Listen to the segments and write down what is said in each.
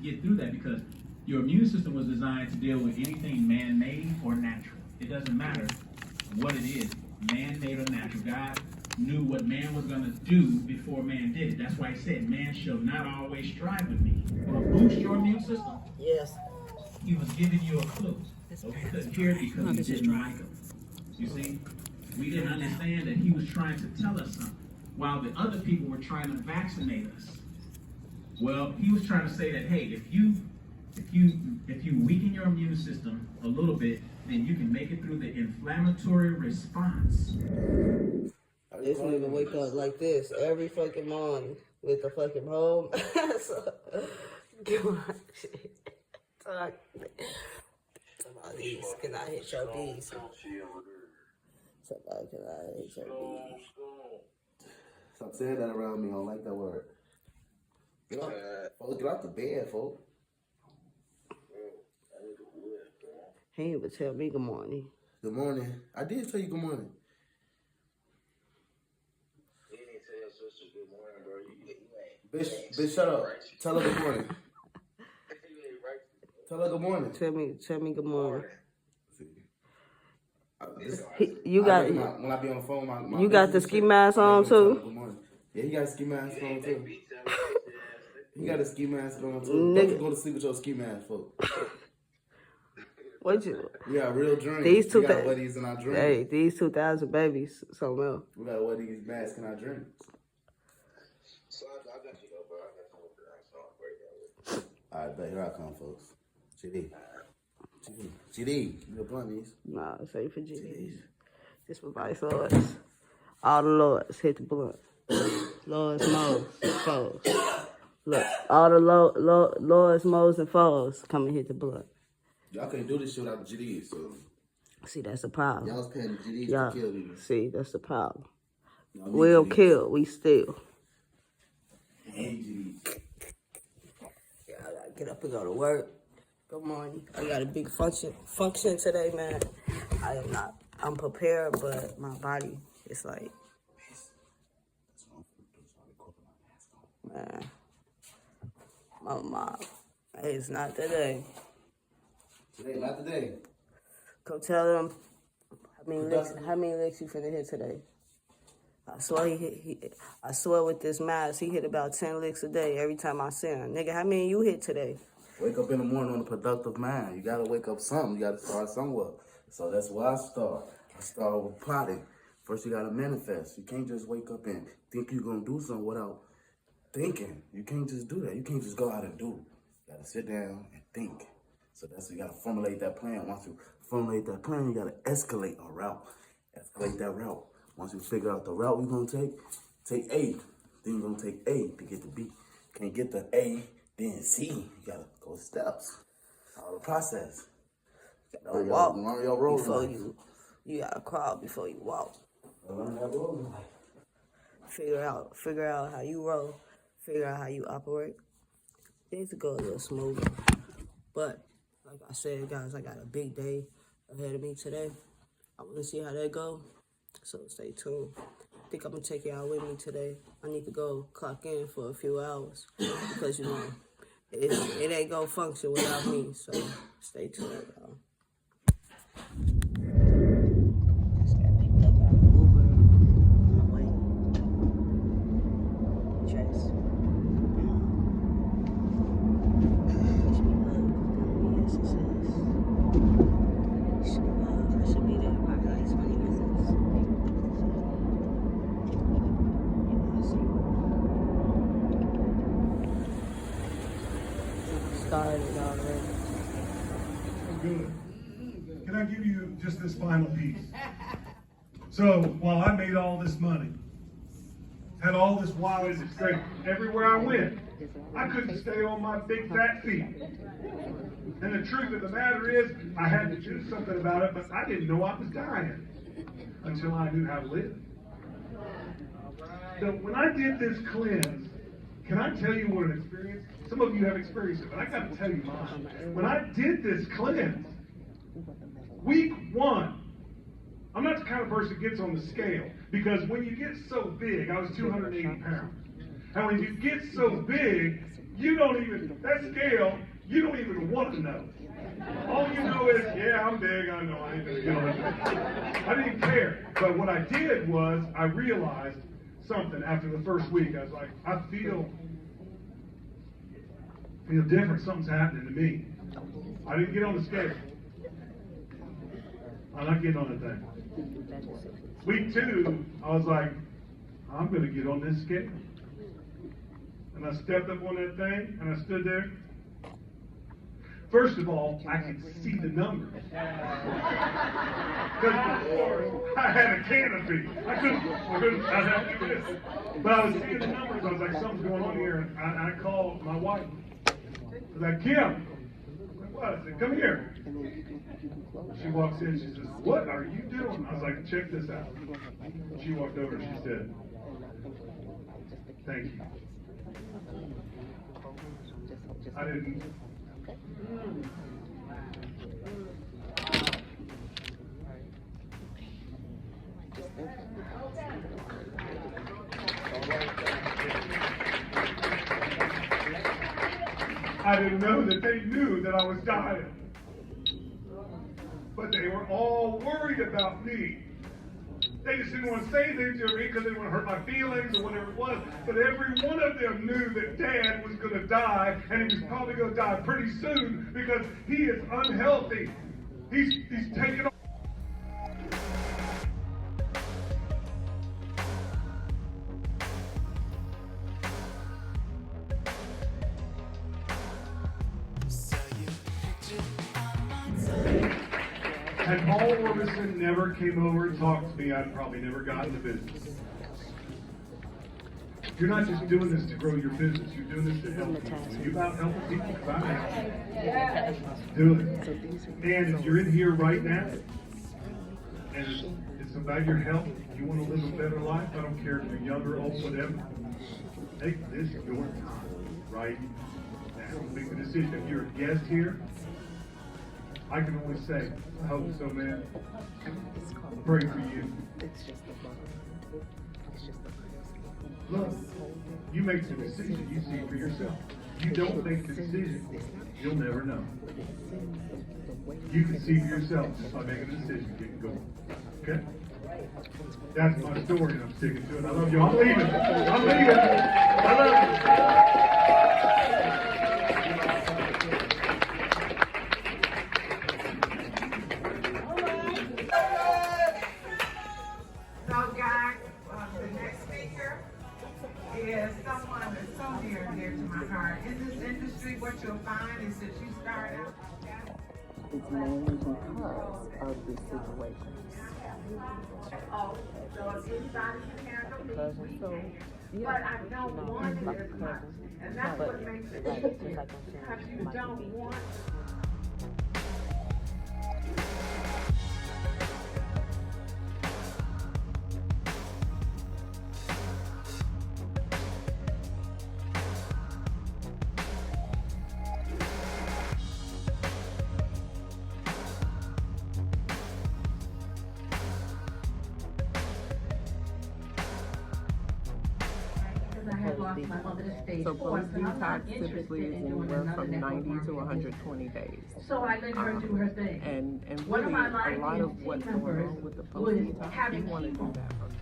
get through that because your immune system was designed to deal with anything man-made or natural. It doesn't matter what it is, man-made or natural. God knew what man was going to do before man did it. That's why he said, man shall not always strive with me. To boost your immune system, Yes. he was giving you a clue. So we couldn't hear it because he didn't like him. You see, we didn't understand that he was trying to tell us something, while the other people were trying to vaccinate us. Well, he was trying to say that, hey, if you weaken your immune system a little bit, then you can make it through the inflammatory response. This nigga wake up like this every fucking morning with the fucking home. So, give my shit. Talk. Somebody these. Can I hit your D's? Somebody, can I hit your D's? Stop saying that around me. I don't like that word. Get out the bed, folks. He didn't even tell me good morning. Good morning. I did tell you good morning. You didn't tell your sister good morning, bro. You ain't. Bitch, shut up. Tell her good morning. Tell her good morning. Tell me good morning. See, You got when I be on the phone, my you got the ski mask on too. Good morning. Yeah, he got a ski mask on too. He got a ski mask on too. Nigga. Don't go to sleep with your ski mask, folks. What you? We got real dreams. These two we gotta wear these in our dreams. Hey, these 2,000 babies, something else. We gotta wear these masks in our dreams. So I got you though, bro. I got you with that. Alright, bet. Here I come, folks. GD. You blunt these. Nah, it's ain't for GDs. This for Vice Lords. All the Lords hit the blunt. Lords, Moes, foes. Look, all the Lords, Moes, and foes come and hit the blunt. Y'all can't do this shit without the GDs, so See, that's the problem. y'all was paying the GDs Yeah, to kill these. see, that's the problem. Y'all need We'll GDs. kill, we steal. Hate GDs. Yeah, I gotta get up and go to work. Good morning. I got a big function today, man. I'm prepared, but my body is like, man, my mom, it's not today. Today, not today. Go tell them how many licks you finna hit today. I swear I swear with this mask, he hit about 10 licks a day every time I see him. Nigga, how many you hit today? Wake up in the morning on a productive mind. You gotta wake up something. You gotta start somewhere. So that's where I start. I start with plotting. First, you gotta manifest. You can't just wake up and think you're gonna do something without thinking. You can't just do that. You can't just go out and do. You gotta sit down and think. So that's you gotta formulate that plan. Once you formulate that plan, you gotta escalate a route. Escalate that route. Once you figure out the route you're gonna take A. Then you're gonna take A to get to B. Can't get the A, then C. You gotta go steps. All the process. Don't walk Learn your role. before you gotta crawl before you walk. Learn that role in life. Figure out how you roll. Figure out how you operate. Things will go a little smoother. But like I said, guys, I got a big day ahead of me today. I want to see how that go. So stay tuned. I think I'm gonna take y'all with me today. I need to go clock in for a few hours because it ain't gonna function without me. So stay tuned, y'all. Just got picked up by Uber on my way. Trace. Wish me luck. Yes, it says. I should be there by like 20 minutes. Started already. Good. Can I give you just this final piece? So while I made all this money, had all this wild success everywhere I went, I couldn't stay on my big fat feet. And the truth of the matter is, I had to do something about it, but I didn't know I was dying until I knew how to live. So when I did this cleanse, can I tell you what an experience? Some of you have experienced it, but I got to tell you mine. When I did this cleanse, week 1, I'm not the kind of person that gets on the scale, because when you get so big, I was 280 pounds. And when you get so big, You don't even, that scale, you don't even want to know. All you know is, yeah, I'm big, I know, I ain't gonna get on it. I didn't care. But what I did was, I realized something after the first week. I was like, I feel different. Something's happening to me. I didn't get on the scale. I'm not getting on the thing. Week 2, I was like, I'm going to get on this scale. And I stepped up on that thing, and I stood there. First of all, I could see the numbers. Because before, I had a canopy. I had to do this. But I was seeing the numbers. I was like, something's going on here. And I called my wife. I was like, Kim. What? I said, come here. She walks in. She says, what are you doing? I was like, check this out. She walked over. She said, thank you. I didn't. I didn't know that they knew that I was dying. But they were all worried about me. They just didn't want to say anything to me because they didn't want to hurt my feelings or whatever it was. But every one of them knew that Dad was going to die, and he was probably going to die pretty soon because he is unhealthy. He's taken off. Had Paul Orbison never came over and talked to me, I'd probably never gotten the business. You're not just doing this to grow your business, you're doing this to help people. When you're about helping people, about helping. Do it. And if you're in here right now, and it's about your health, you want to live a better life, I don't care if you're younger, old, whatever, take this your time right now. Make the decision. If you're a guest here, I can only say, I hope so, man. Pray for you. Look, you make the decision, you see for yourself. You don't make the decision, you'll never know. You can see for yourself just by making a decision, getting going. Okay? That's my story, and I'm sticking to it. I love you. I'm leaving. I'm leaving. I love you. Is someone that's so near and dear to my heart. In this industry, what you'll find is that you start out. It's mainly because of this situation. Oh, so if anybody can handle me, we can. Yeah. But I don't want it as much. And that's what makes it easier. Because you don't want. So post detox typically is anywhere from 90 to 120 days. So I let her do her thing. And One really, of my a life lot of team what's going members on with the post was detox, having you want to do chemo. that first.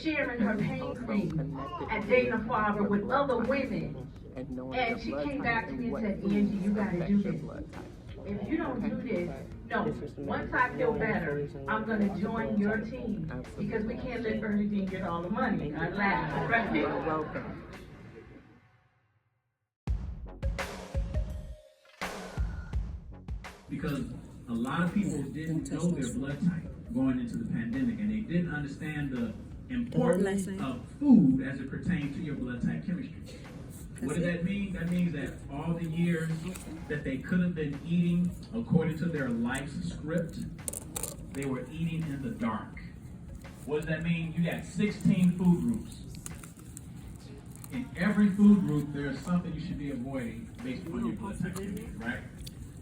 Sharing her pain cream at Dana-Farber with other women. And she came back to me and said, Angie, you gotta do this. If you don't do this, no, once I feel better, I'm gonna join your team. Because we can't let Bernadine get all the money. I laugh, right? You're welcome. Because a lot of people didn't know their blood type going into the pandemic, and they didn't understand the importance of food as it pertains to your blood type chemistry. What does that mean? That means that all the years that they could have been eating according to their life's script, they were eating in the dark. What does that mean? You got 16 food groups. In every food group, there is something you should be avoiding based upon your blood type chemistry, right?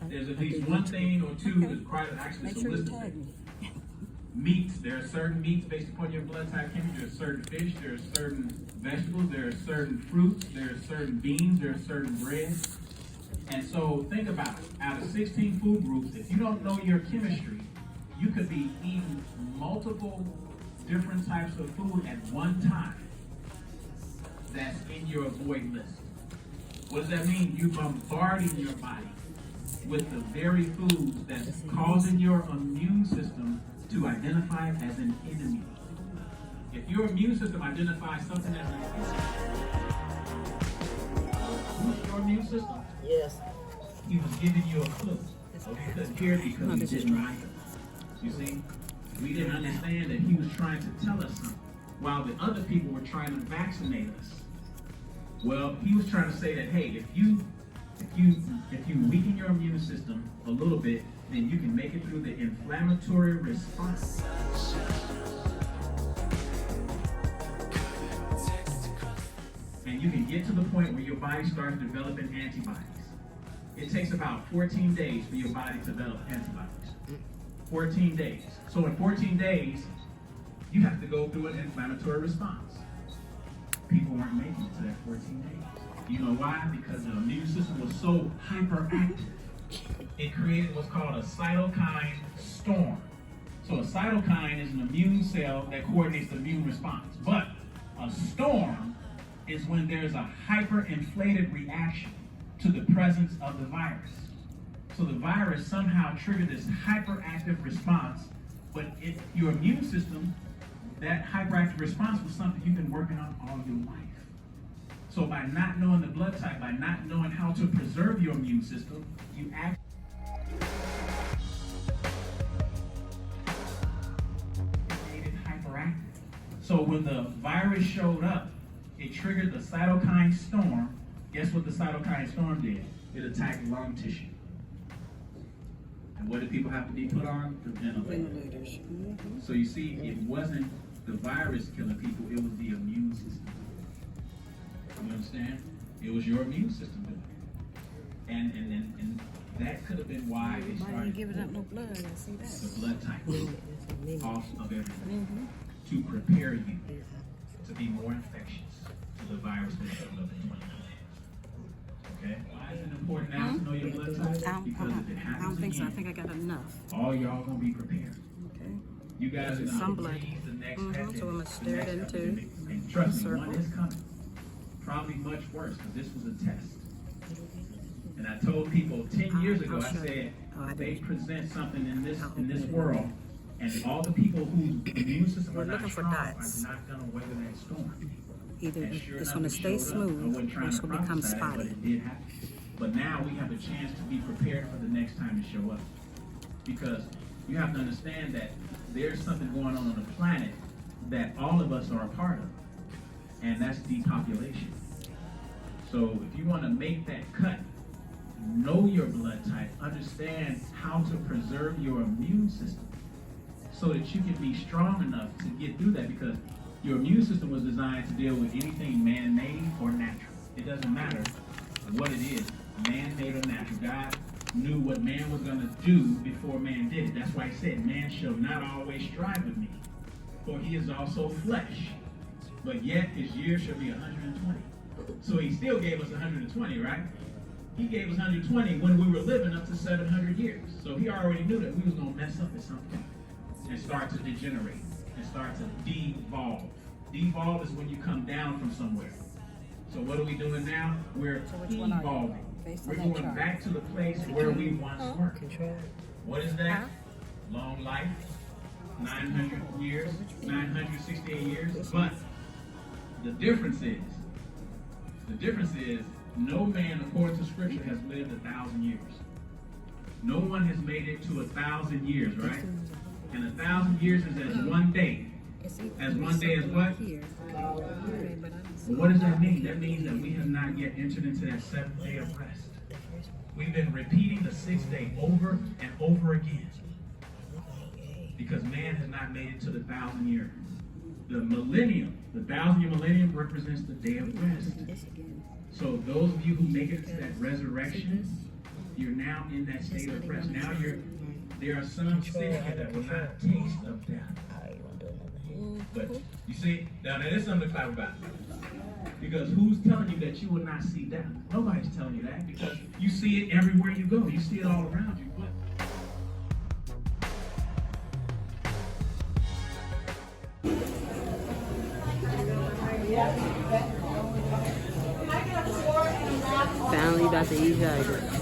There's at least one thing or two that's quite actually it's a list of things. meats. There are certain meats based upon your blood type chemistry. There are certain fish. There are certain vegetables. There are certain fruits. There are certain beans. There are certain breads. And so think about it. Out of 16 food groups, if you don't know your chemistry, you could be eating multiple different types of food at one time that's in your avoid list. What does that mean? You're bombarding your body with the very foods that's causing your immune system to identify as an enemy. If your immune system identifies something as an enemy, who's your immune system? Yes. He was giving you a clue. So we couldn't hear it because he didn't like it. You see? We didn't understand that he was trying to tell us something, while the other people were trying to vaccinate us. Well, he was trying to say that, hey, if you weaken your immune system a little bit, then you can make it through the inflammatory response. And you can get to the point where your body starts developing antibodies. It takes about 14 days for your body to develop antibodies. 14 days. So in 14 days, you have to go through an inflammatory response. People weren't making it to that 14 days. You know why? Because the immune system was so hyperactive. It created what's called a cytokine storm. So a cytokine is an immune cell that coordinates the immune response. But a storm is when there's a hyperinflated reaction to the presence of the virus. So the virus somehow triggered this hyperactive response, but your immune system, that hyperactive response was something you've been working on all your life. So by not knowing the blood type, by not knowing how to preserve your immune system, you act made it hyperactive. So when the virus showed up, it triggered the cytokine storm. Guess what the cytokine storm did? It attacked lung tissue. And what did people have to be put on? The ventilators. So you see, it wasn't the virus killing people, it was the immune system. You understand? It was your immune system doing it. And that could have been why they started giving up no blood. I see that. the blood type off of everything to prepare you to be more infectious to the virus that showed up in 2020. Okay? Why is it important now to know your blood type? Because if it happens I don't think so. I again, think I got enough. all y'all gonna be prepared. Okay. You guys are Some gonna blood. breathe the next So I'm epidemic, gonna the stir it next into epidemic. And trust me, circle. one is coming. Probably much worse, because this was a test. And I told people 10 years ago, I'll I show you. said, Oh, I they did. present something in this world, and all the people whose immune system We're are not looking for strong dots. are not gonna weather that storm. Either And sure it's enough, going to it stay showed up. I smooth wasn't or trying it's to going to become prophesy it, but spotty. it did happen. But now we have a chance to be prepared for the next time to show up. Because you have to understand that there's something going on the planet that all of us are a part of. And that's depopulation. So if you want to make that cut, know your blood type, understand how to preserve your immune system so that you can be strong enough to get through that, because your immune system was designed to deal with anything man-made or natural. It doesn't matter what it is, man-made or natural. God knew what man was going to do before man did it. That's why he said, man shall not always strive with me, for he is also flesh. But yet his years shall be 120. So he still gave us 120, right? He gave us 120 when we were living up to 700 years. So he already knew that we was going to mess up at some point and start to degenerate and start to devolve. Devolve is when you come down from somewhere. So what are we doing now? We're evolving. We're going back to the place where we once were. What is that? Long life, 900 years, 968 years. But the difference is no man, according to Scripture, has lived 1,000 years. No one has made it to 1,000 years, right? And 1,000 years is as one day. As one day is what? Well, what does that mean? That means that we have not yet entered into that 7th day of rest. We've been repeating the 6th day over and over again, because man has not made it to the 1,000 year. The millennium, the 1,000-year millennium represents the day of rest. So those of you who make it to that resurrection, You're now in that state of rest. Now there are some sitting here that will not taste of death. But you see, now there's something to clap about. Because who's telling you that you will not see death? Nobody's telling you that, because you see it everywhere you go. You see it all around you. But Finally about to eat yogurt.